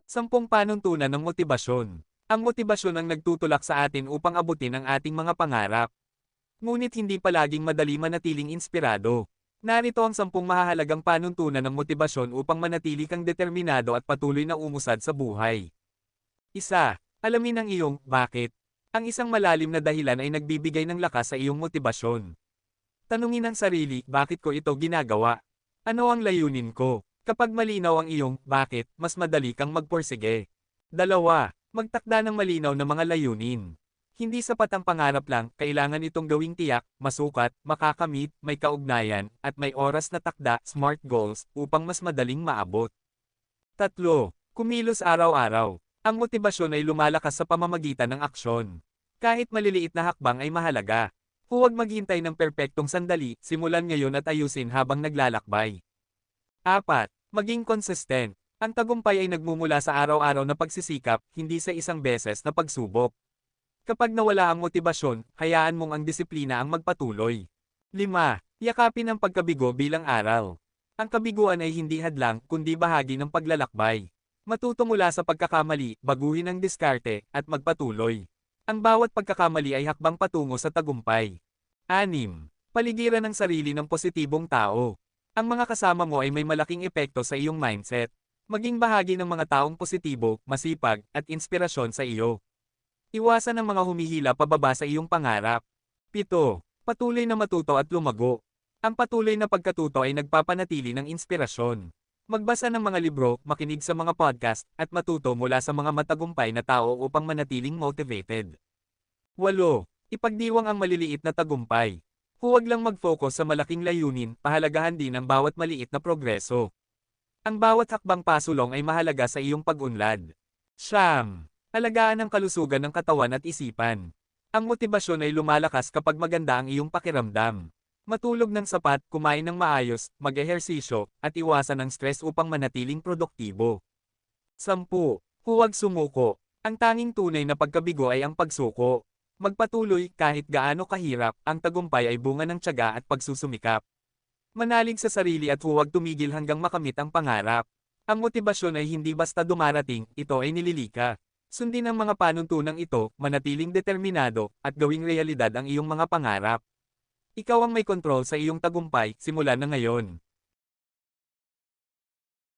10 panuntunan ng motibasyon. Ang motibasyon ang nagtutulak sa atin upang abutin ang ating mga pangarap. Ngunit hindi palaging madali manatiling inspirado. Narito ang 10 mahahalagang panuntunan ng motibasyon upang manatili kang determinado at patuloy na umusad sa buhay. 1. Alamin ang iyong bakit. Ang isang malalim na dahilan ay nagbibigay ng lakas sa iyong motibasyon. Tanungin ang sarili, bakit ko ito ginagawa? Ano ang layunin ko? Kapag malinaw ang iyong bakit, mas madali kang magpursige. 2. Magtakda ng malinaw na mga layunin. Hindi sapat ang pangarap lang, kailangan itong gawing tiyak, masukat, makakamit, may kaugnayan, at may oras na takda, SMART goals, upang mas madaling maabot. 3. Kumilos araw-araw. Ang motibasyon ay lumalakas sa pamamagitan ng aksyon. Kahit maliliit na hakbang ay mahalaga. Huwag maghintay ng perpektong sandali, simulan ngayon at ayusin habang naglalakbay. 4. Maging consistent. Ang tagumpay ay nagmumula sa araw-araw na pagsisikap, hindi sa isang beses na pagsubok. Kapag nawala ang motibasyon, hayaan mong ang disiplina ang magpatuloy. 5. Yakapin ang pagkabigo bilang aral. Ang kabiguan ay hindi hadlang, kundi bahagi ng paglalakbay. Matuto mula sa pagkakamali, baguhin ang diskarte, at magpatuloy. Ang bawat pagkakamali ay hakbang patungo sa tagumpay. 6. Paligiran ang sarili ng positibong tao. Ang mga kasama mo ay may malaking epekto sa iyong mindset. Maging bahagi ng mga taong positibo, masipag, at inspirasyon sa iyo. Iwasan ang mga humihila pababa sa iyong pangarap. 7. Patuloy na matuto at lumago. Ang patuloy na pagkatuto ay nagpapanatili ng inspirasyon. Magbasa ng mga libro, makinig sa mga podcast, at matuto mula sa mga matagumpay na tao upang manatiling motivated. 8. Ipagdiwang ang maliliit na tagumpay. Huwag lang mag-focus sa malaking layunin, pahalagahan din ang bawat maliit na progreso. Ang bawat hakbang pasulong ay mahalaga sa iyong pag-unlad. 9. Alagaan ang kalusugan ng katawan at isipan. Ang motibasyon ay lumalakas kapag maganda ang iyong pakiramdam. Matulog ng sapat, kumain ng maayos, mag-ehersisyo, at iwasan ang stress upang manatiling produktibo. 10. Huwag sumuko. Ang tanging tunay na pagkabigo ay ang pagsuko. Magpatuloy, kahit gaano kahirap, ang tagumpay ay bunga ng tiyaga at pagsusumikap. Manalig sa sarili at huwag tumigil hanggang makamit ang pangarap. Ang motibasyon ay hindi basta dumarating, ito ay nililika. Sundin ang mga panuntunang ito, manatiling determinado, at gawing realidad ang iyong mga pangarap. Ikaw ang may kontrol sa iyong tagumpay, simulan na ngayon.